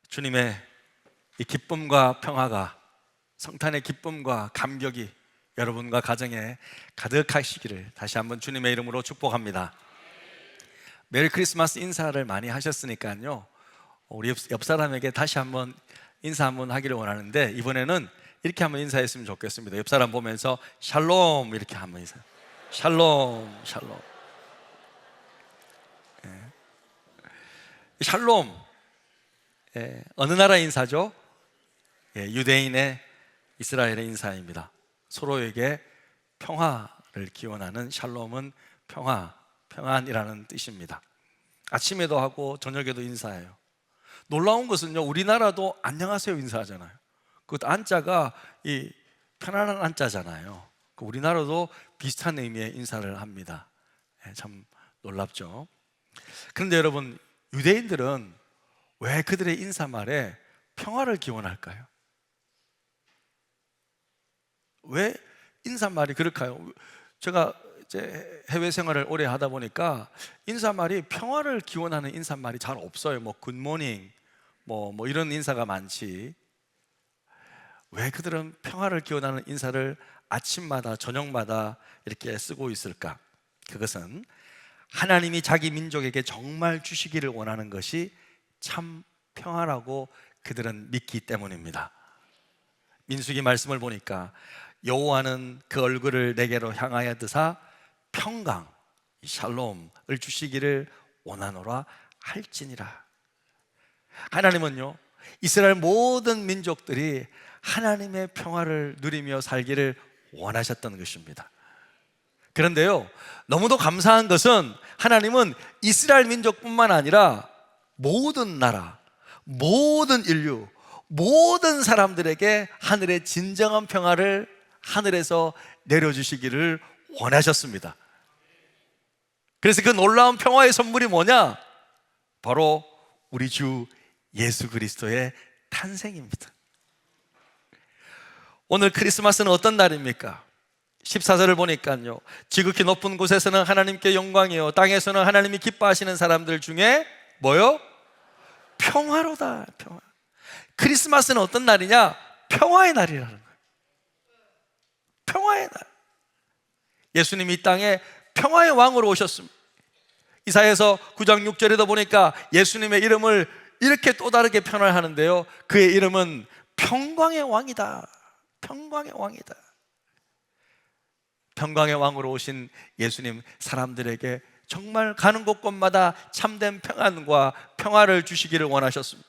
주님의 이 기쁨과 평화가, 성탄의 기쁨과 감격이 여러분과 가정에 가득하시기를 다시 한번 주님의 이름으로 축복합니다. 메리 크리스마스 인사를 많이 하셨으니까요, 우리 옆 사람에게 다시 한번 인사 한번 하기를 원하는데, 이번에는 이렇게 한번 인사했으면 좋겠습니다. 옆 사람 보면서 샬롬 이렇게 한번 인사. 샬롬, 샬롬. 샬롬, 어느 나라 인사죠? 유대인의, 이스라엘의 인사입니다. 서로에게 평화를 기원하는 샬롬은 평화, 평안이라는 뜻입니다. 아침에도 하고 저녁에도 인사해요. 놀라운 것은요, 우리나라도 안녕하세요 인사하잖아요. 그 안자가 이 편안한 안자잖아요. 우리나라도 비슷한 의미의 인사를 합니다. 참 놀랍죠. 그런데 여러분, 유대인들은 왜 그들의 인사말에 평화를 기원할까요? 왜 인사말이 그럴까요? 제가 이제 해외 생활을 오래 하다 보니까 인사말이 평화를 기원하는 인사말이 잘 없어요. 뭐 굿모닝, 뭐 이런 인사가 많지. 왜 그들은 평화를 기원하는 인사를 아침마다 저녁마다 이렇게 쓰고 있을까? 그것은 하나님이 자기 민족에게 정말 주시기를 원하는 것이 참 평화라고 그들은 믿기 때문입니다. 민수기 말씀을 보니까 여호와는 그 얼굴을 내게로 향하여 드사 평강, 샬롬을 주시기를 원하노라 할지니라. 하나님은요, 이스라엘 모든 민족들이 하나님의 평화를 누리며 살기를 원하셨던 것입니다. 그런데요, 너무도 감사한 것은 하나님은 이스라엘 민족뿐만 아니라 모든 나라, 모든 인류, 모든 사람들에게 하늘의 진정한 평화를 하늘에서 내려주시기를 원하셨습니다. 그래서 그 놀라운 평화의 선물이 뭐냐? 바로 우리 주 예수 그리스도의 탄생입니다. 오늘 크리스마스는 어떤 날입니까? 14절을 보니까요, 지극히 높은 곳에서는 하나님께 영광이요, 땅에서는 하나님이 기뻐하시는 사람들 중에 뭐요? 평화로다. 평화. 크리스마스는 어떤 날이냐? 평화의 날이라는 거예요. 평화의 날. 예수님이 이 땅에 평화의 왕으로 오셨습니다. 이사야서 9장 6절에도 보니까 예수님의 이름을 이렇게 또 다르게 표현하는데요, 그의 이름은 평강의 왕이다. 평강의 왕이다. 평강의 왕으로 오신 예수님, 사람들에게 정말 가는 곳곳마다 참된 평안과 평화를 주시기를 원하셨습니다.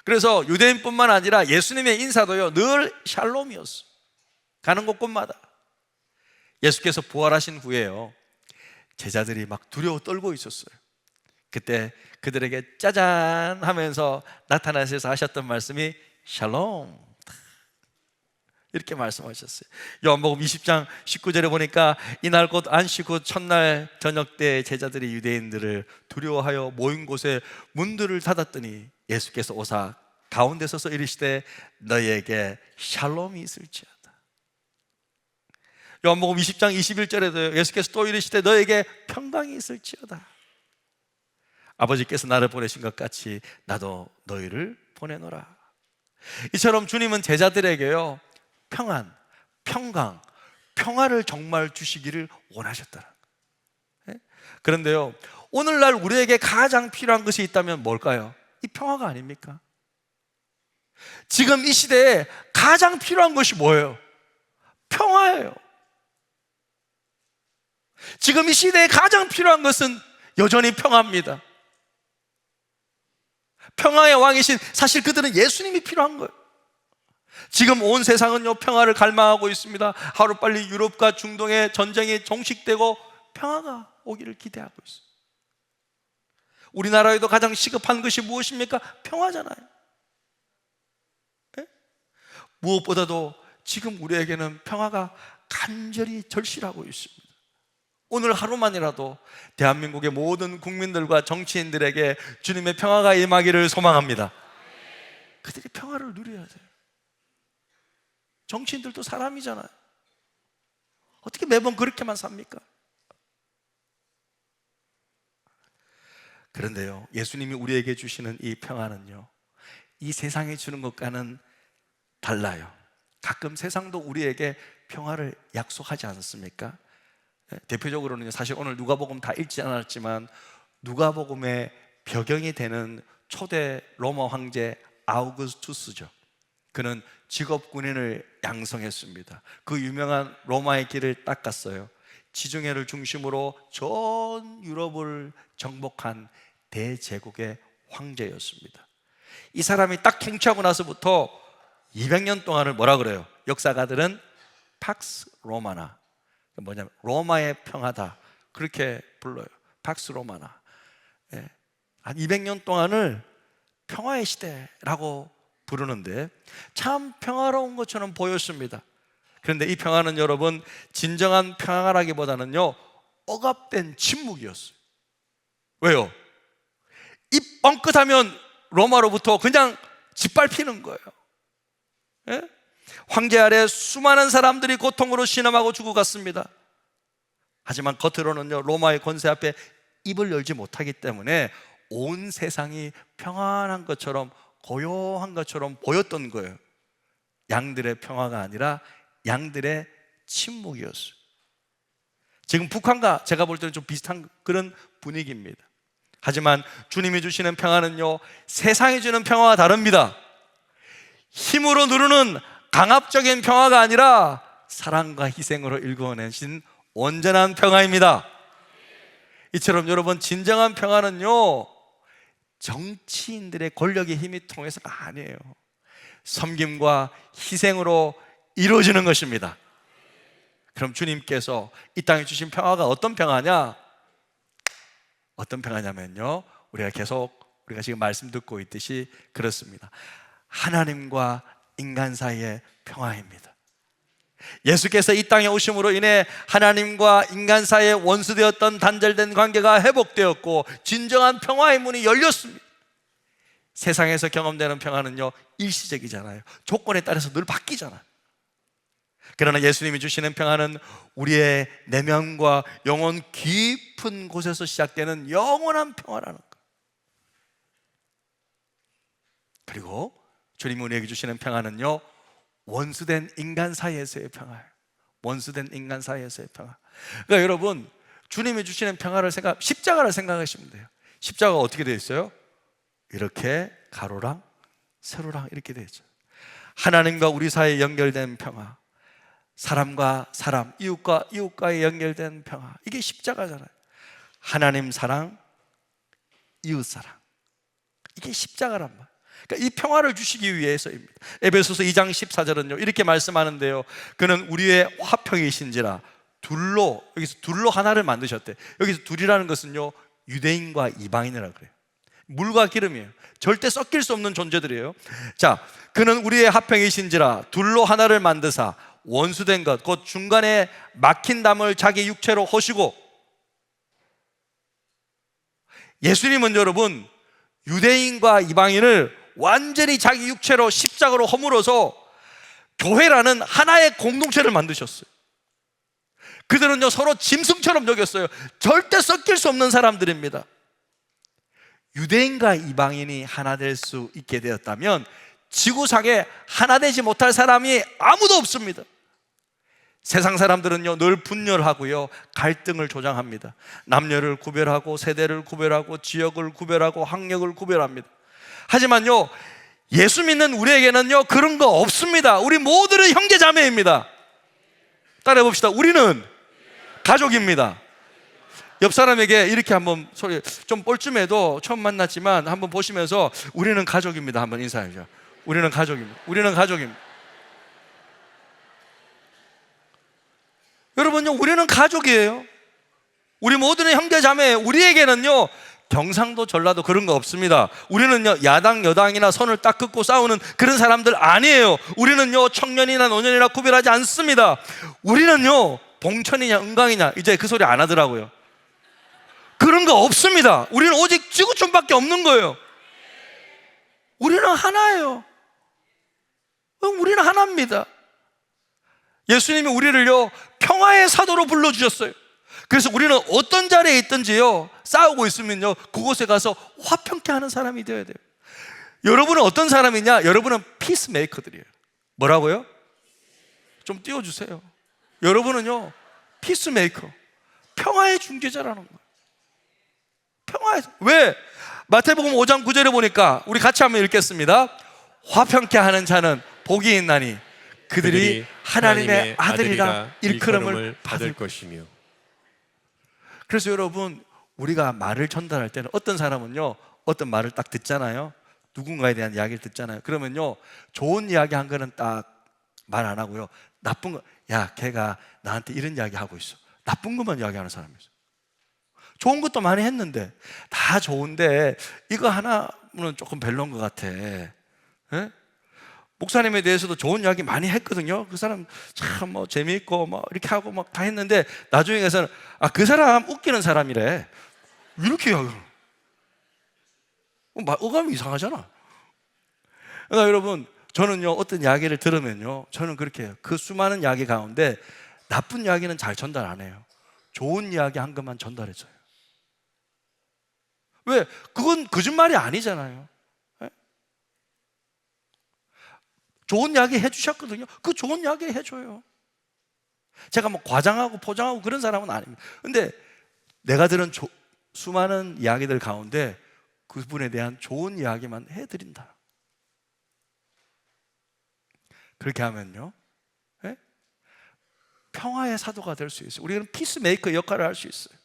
그래서 유대인뿐만 아니라 예수님의 인사도요, 늘 샬롬이었어요. 가는 곳곳마다. 예수께서 부활하신 후에요, 제자들이 막 두려워 떨고 있었어요. 그때 그들에게 짜잔 하면서 나타나셔서 하셨던 말씀이 샬롬, 이렇게 말씀하셨어요. 요한복음 20장 19절에 보니까 이날 곧 안식 후 첫날 저녁 때 제자들이 유대인들을 두려워하여 모인 곳에 문들을 닫았더니 예수께서 오사 가운데 서서 이르시되 너희에게 샬롬이 있을지어다. 요한복음 20장 21절에도 예수께서 또 이르시되 너희에게 평강이 있을지어다. 아버지께서 나를 보내신 것 같이 나도 너희를 보내노라. 이처럼 주님은 제자들에게요, 평안, 평강, 평화를 정말 주시기를 원하셨다. 그런데요, 오늘날 우리에게 가장 필요한 것이 있다면 뭘까요? 이 평화가 아닙니까? 지금 이 시대에 가장 필요한 것이 뭐예요? 평화예요. 지금 이 시대에 가장 필요한 것은 여전히 평화입니다. 평화의 왕이신, 사실 그들은 예수님이 필요한 거예요. 지금 온 세상은요, 평화를 갈망하고 있습니다. 하루빨리 유럽과 중동의 전쟁이 종식되고 평화가 오기를 기대하고 있어요. 우리나라에도 가장 시급한 것이 무엇입니까? 평화잖아요. 네? 무엇보다도 지금 우리에게는 평화가 간절히 절실하고 있습니다. 오늘 하루만이라도 대한민국의 모든 국민들과 정치인들에게 주님의 평화가 임하기를 소망합니다. 그들이 평화를 누려야 돼요. 정치인들도 사람이잖아요. 어떻게 매번 그렇게만 삽니까? 그런데요, 예수님이 우리에게 주시는 이 평화는요, 이 세상이 주는 것과는 달라요. 가끔 세상도 우리에게 평화를 약속하지 않습니까? 대표적으로는 사실 오늘 누가복음 다 읽지 않았지만 누가복음의 배경이 되는 초대 로마 황제 아우구스투스죠. 그는 직업 군인을 양성했습니다. 그 유명한 로마의 길을 닦았어요. 지중해를 중심으로 전 유럽을 정복한 대제국의 황제였습니다. 이 사람이 딱 통치하고 나서부터 200년 동안을 뭐라 그래요? 역사가들은 팍스 로마나, 뭐냐면 로마의 평화다, 그렇게 불러요. 팍스 로마나. 한 200년 동안을 평화의 시대라고 부르는데 참 평화로운 것처럼 보였습니다. 그런데 이 평화는 여러분, 진정한 평화라기보다는요, 억압된 침묵이었어요. 왜요? 입 뻥끗하면 로마로부터 그냥 짓밟히는 거예요. 예? 황제 아래 수많은 사람들이 고통으로 신음하고 죽어갔습니다. 하지만 겉으로는요, 로마의 권세 앞에 입을 열지 못하기 때문에 온 세상이 평안한 것처럼, 고요한 것처럼 보였던 거예요. 양들의 평화가 아니라 양들의 침묵이었어요. 지금 북한과 제가 볼 때는 좀 비슷한 그런 분위기입니다. 하지만 주님이 주시는 평화는요, 세상이 주는 평화와 다릅니다. 힘으로 누르는 강압적인 평화가 아니라 사랑과 희생으로 일궈내신 온전한 평화입니다. 이처럼 여러분, 진정한 평화는요, 정치인들의 권력의 힘이 통해서가 아니에요. 섬김과 희생으로 이루어지는 것입니다. 그럼 주님께서 이 땅에 주신 평화가 어떤 평화냐? 어떤 평화냐면요, 우리가 지금 말씀 듣고 있듯이 그렇습니다. 하나님과 인간 사이의 평화입니다. 예수께서 이 땅에 오심으로 인해 하나님과 인간 사이에 원수되었던 단절된 관계가 회복되었고 진정한 평화의 문이 열렸습니다. 세상에서 경험되는 평화는요, 일시적이잖아요. 조건에 따라서 늘 바뀌잖아요. 그러나 예수님이 주시는 평화는 우리의 내면과 영혼 깊은 곳에서 시작되는 영원한 평화라는 것. 그리고 주님이 우리에게 주시는 평화는요, 원수된 인간 사이에서의 평화예요. 원수된 인간 사이에서의 평화. 그러니까 여러분, 주님이 주시는 평화를 십자가를 생각하시면 돼요. 십자가가 어떻게 되어 있어요? 이렇게 가로랑 세로랑 이렇게 되어 있죠. 하나님과 우리 사이에 연결된 평화, 사람과 사람, 이웃과 이웃과의 연결된 평화, 이게 십자가잖아요. 하나님 사랑, 이웃 사랑, 이게 십자가란 말이에요. 그러니까 이 평화를 주시기 위해서입니다. 에베소서 2장 14절은요 이렇게 말씀하는데요, 그는 우리의 화평이신지라 둘로, 여기서 둘로 하나를 만드셨대. 여기서 둘이라는 것은요, 유대인과 이방인이라고 그래요. 물과 기름이에요. 절대 섞일 수 없는 존재들이에요. 자, 그는 우리의 화평이신지라 둘로 하나를 만드사 원수된 것, 곧 중간에 막힌 담을 자기 육체로 허시고. 예수님은 여러분, 유대인과 이방인을 완전히 자기 육체로 십자가로 허물어서 교회라는 하나의 공동체를 만드셨어요. 그들은요, 서로 짐승처럼 여겼어요. 절대 섞일 수 없는 사람들입니다. 유대인과 이방인이 하나 될 수 있게 되었다면 지구상에 하나 되지 못할 사람이 아무도 없습니다. 세상 사람들은요, 늘 분열하고요, 갈등을 조장합니다. 남녀를 구별하고, 세대를 구별하고, 지역을 구별하고, 학력을 구별합니다. 하지만요, 예수 믿는 우리에게는요, 그런 거 없습니다. 우리 모두는 형제 자매입니다. 따라해 봅시다. 우리는 가족입니다. 옆 사람에게 이렇게 한번 소리, 좀 뻘쭘해도 처음 만났지만 한번 보시면서 우리는 가족입니다 한번 인사해줘. 우리는 가족입니다. 우리는 가족입니다. 여러분요, 우리는 가족이에요. 우리 모두는 형제 자매예요. 우리에게는요, 경상도 전라도 그런 거 없습니다. 우리는요, 야당 여당이나 선을 딱 긋고 싸우는 그런 사람들 아니에요. 우리는요, 청년이나 노년이나 구별하지 않습니다. 우리는요, 봉천이냐 은강이냐 이제 그 소리 안 하더라고요. 그런 거 없습니다. 우리는 오직 지구촌밖에 없는 거예요. 우리는 하나예요. 우리는 하나입니다. 예수님이 우리를요, 평화의 사도로 불러주셨어요. 그래서 우리는 어떤 자리에 있든지요, 싸우고 있으면요, 그곳에 가서 화평케 하는 사람이 되어야 돼요. 여러분은 어떤 사람이냐? 여러분은 피스메이커들이에요. 뭐라고요? 좀 띄워주세요. 여러분은요, 피스메이커, 평화의 중재자라는 거예요. 평화의, 왜? 마태복음 5장 9절에 보니까 우리 같이 한번 읽겠습니다. 화평케 하는 자는 복이 있나니 그들이 하나님의 아들이라 일컬음을 받을 것이며. 그래서 여러분, 우리가 말을 전달할 때는 어떤 사람은요, 어떤 말을 딱 듣잖아요. 누군가에 대한 이야기를 듣잖아요. 그러면요, 좋은 이야기 한 거는 딱 말 안 하고요, 나쁜 거, 야, 걔가 나한테 이런 이야기 하고 있어, 나쁜 것만 이야기하는 사람이 있어요. 좋은 것도 많이 했는데, 다 좋은데 이거 하나는 조금 별로인 것 같아. 예? 목사님에 대해서도 좋은 이야기 많이 했거든요. 그 사람 참 뭐 재미있고 뭐 이렇게 하고 막 다 했는데, 나중에 가서는 아, 그 사람 웃기는 사람이래, 이렇게 이야기해요. 어감이 이상하잖아. 그러니까 여러분, 저는요, 어떤 이야기를 들으면요, 저는 그렇게 해요. 그 수많은 이야기 가운데 나쁜 이야기는 잘 전달 안 해요. 좋은 이야기 한 것만 전달해줘요. 왜? 그건 거짓말이 아니잖아요. 네? 좋은 이야기 해주셨거든요. 그 좋은 이야기 해줘요. 제가 뭐 과장하고 포장하고 그런 사람은 아닙니다. 근데 내가 들은 수많은 이야기들 가운데 그분에 대한 좋은 이야기만 해드린다. 그렇게 하면요, 네? 평화의 사도가 될 수 있어요. 우리는 피스메이커 역할을 할 수 있어요.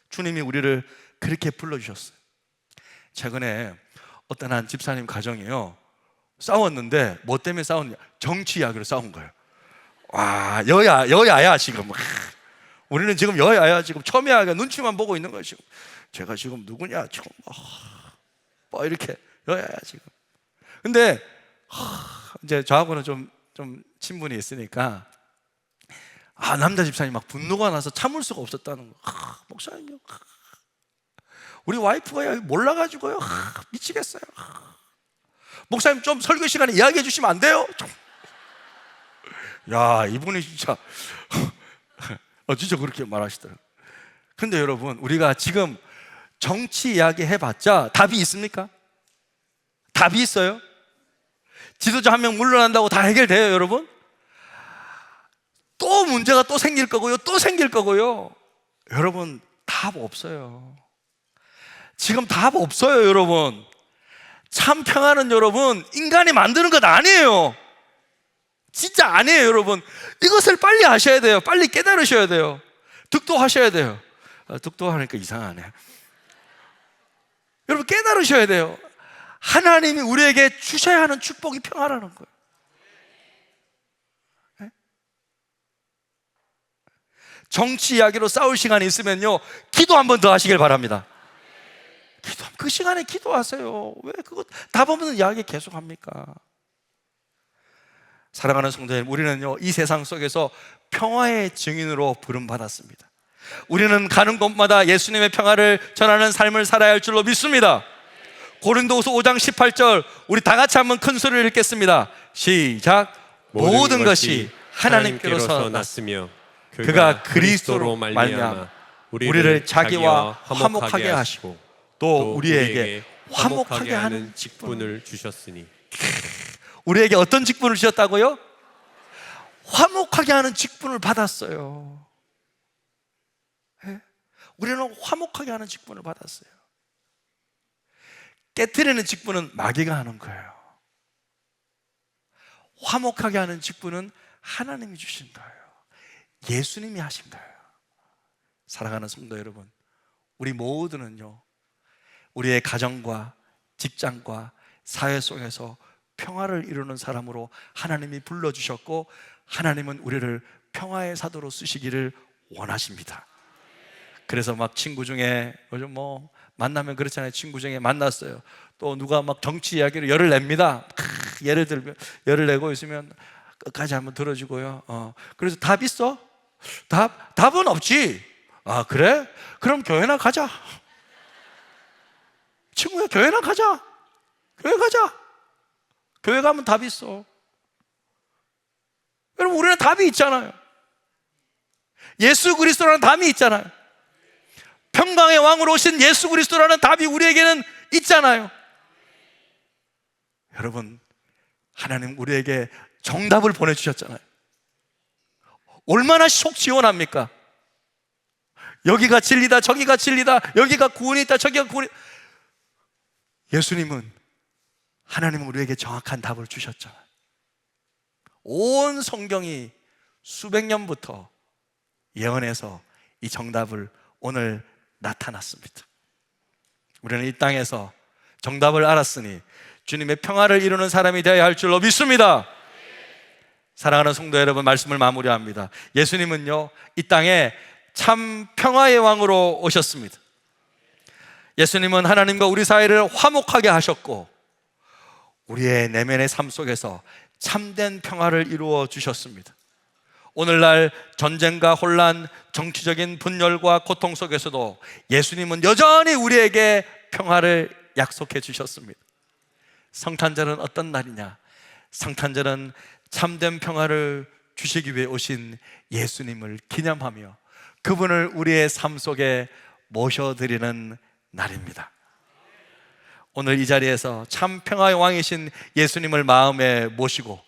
주님이 우리를 그렇게 불러주셨어요. 최근에 어떤 한 집사님 가정이요, 싸웠는데 뭐 때문에 싸웠냐? 정치 이야기로 싸운 거예요. 와, 여야야 지금. 우리는 지금 여야야 지금 첨예하게 눈치만 보고 있는 거예요. 지금 제가 지금 누구냐 지금 뭐 이렇게 여야야 지금. 근데 이제 저하고는 좀 친분이 있으니까, 남자 집사님 막 분노가 나서 참을 수가 없었다는 거. 목사님요, 우리 와이프가 몰라가지고요, 미치겠어요. 목사님 좀 설교 시간에 이야기해 주시면 안 돼요? 야, 이분이 진짜 진짜 그렇게 말하시더라고요. 근데 여러분, 우리가 지금 정치 이야기 해봤자 답이 있습니까? 답이 있어요? 지도자 한 명 물러난다고 다 해결돼요, 여러분? 또 문제가 또 생길 거고요, 또 생길 거고요. 여러분, 답 없어요. 지금 답 없어요, 여러분. 참 평화는 여러분, 인간이 만드는 것 아니에요. 진짜 아니에요, 여러분. 이것을 빨리 아셔야 돼요. 빨리 깨달으셔야 돼요. 득도하셔야 돼요. 득도하니까 이상하네. 여러분, 깨달으셔야 돼요. 하나님이 우리에게 주셔야 하는 축복이 평화라는 거예요. 네? 정치 이야기로 싸울 시간이 있으면요, 기도 한 번 더 하시길 바랍니다. 그 시간에 기도하세요. 왜 그거 답 없는 이야기 계속 합니까? 사랑하는 성도님, 우리는요, 이 세상 속에서 평화의 증인으로 부름받았습니다. 우리는 가는 곳마다 예수님의 평화를 전하는 삶을 살아야 할 줄로 믿습니다. 고린도후서 5장 18절, 우리 다 같이 한번 큰 소리를 읽겠습니다. 시작. 모든 것이 하나님께로서 났으며 그가 그리스도로 말미암아 우리를 자기와 화목하게 하시고 또 우리에게 화목하게 하는 직분을 주셨으니. 우리에게 어떤 직분을 주셨다고요? 화목하게 하는 직분을 받았어요. 네? 우리는 화목하게 하는 직분을 받았어요. 깨트리는 직분은 마귀가 하는 거예요. 화목하게 하는 직분은 하나님이 주신 거예요. 예수님이 하신 거예요. 사랑하는 성도 여러분, 우리 모두는요, 우리의 가정과 직장과 사회 속에서 평화를 이루는 사람으로 하나님이 불러주셨고, 하나님은 우리를 평화의 사도로 쓰시기를 원하십니다. 그래서 막 친구 중에 요즘 뭐 만나면 그렇잖아요. 친구 중에 만났어요, 또 누가 막 정치 이야기로 열을 냅니다. 예를 들면 열을 내고 있으면 끝까지 한번 들어주고요. 그래서 답 있어? 답은 없지. 아, 그래? 그럼 교회나 가자. 친구야, 교회나 가자. 교회 가자. 교회 가면 답이 있어. 여러분, 우리는 답이 있잖아요. 예수 그리스도라는 답이 있잖아요. 평강의 왕으로 오신 예수 그리스도라는 답이 우리에게는 있잖아요. 여러분, 하나님 우리에게 정답을 보내주셨잖아요. 얼마나 속 시원합니까? 여기가 진리다, 저기가 진리다, 여기가 구원이 있다, 저기가 구원이. 예수님은, 하나님은 우리에게 정확한 답을 주셨잖아요. 온 성경이 수백 년부터 예언해서 이 정답을 오늘 나타났습니다. 우리는 이 땅에서 정답을 알았으니 주님의 평화를 이루는 사람이 되어야 할 줄로 믿습니다. 사랑하는 성도 여러분, 말씀을 마무리합니다. 예수님은요, 이 땅에 참 평화의 왕으로 오셨습니다. 예수님은 하나님과 우리 사이를 화목하게 하셨고, 우리의 내면의 삶 속에서 참된 평화를 이루어 주셨습니다. 오늘날 전쟁과 혼란, 정치적인 분열과 고통 속에서도 예수님은 여전히 우리에게 평화를 약속해 주셨습니다. 성탄절은 어떤 날이냐? 성탄절은 참된 평화를 주시기 위해 오신 예수님을 기념하며 그분을 우리의 삶 속에 모셔드리는 날입니다. 오늘 이 자리에서 참 평화의 왕이신 예수님을 마음에 모시고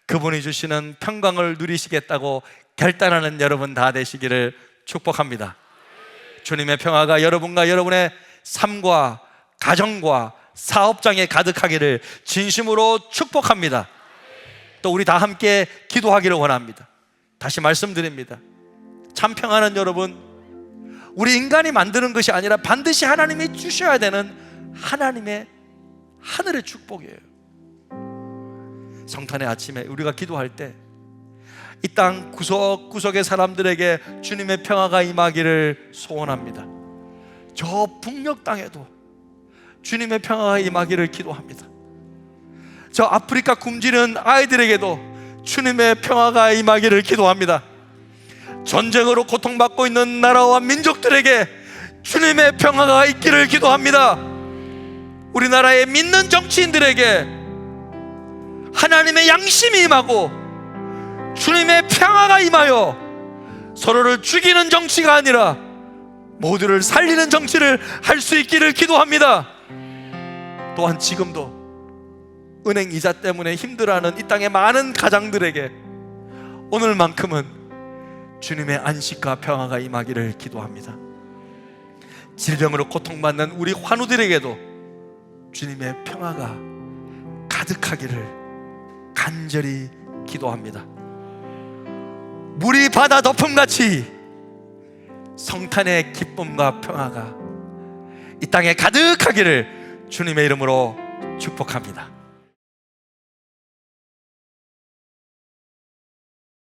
그분이 주시는 평강을 누리시겠다고 결단하는 여러분 다 되시기를 축복합니다. 주님의 평화가 여러분과 여러분의 삶과 가정과 사업장에 가득하기를 진심으로 축복합니다. 또 우리 다 함께 기도하기를 원합니다. 다시 말씀드립니다. 참 평화는 여러분, 우리 인간이 만드는 것이 아니라 반드시 하나님이 주셔야 되는 하나님의 하늘의 축복이에요. 성탄의 아침에 우리가 기도할 때 이 땅 구석구석의 사람들에게 주님의 평화가 임하기를 소원합니다. 저 북녘 땅에도 주님의 평화가 임하기를 기도합니다. 저 아프리카 굶주리는 아이들에게도 주님의 평화가 임하기를 기도합니다. 전쟁으로 고통받고 있는 나라와 민족들에게 주님의 평화가 있기를 기도합니다. 우리나라의 믿는 정치인들에게 하나님의 양심이 임하고 주님의 평화가 임하여 서로를 죽이는 정치가 아니라 모두를 살리는 정치를 할 수 있기를 기도합니다. 또한 지금도 은행 이자 때문에 힘들어하는 이 땅의 많은 가장들에게 오늘만큼은 주님의 안식과 평화가 임하기를 기도합니다. 질병으로 고통받는 우리 환우들에게도 주님의 평화가 가득하기를 간절히 기도합니다. 물이 바다 덮음같이 성탄의 기쁨과 평화가 이 땅에 가득하기를 주님의 이름으로 축복합니다.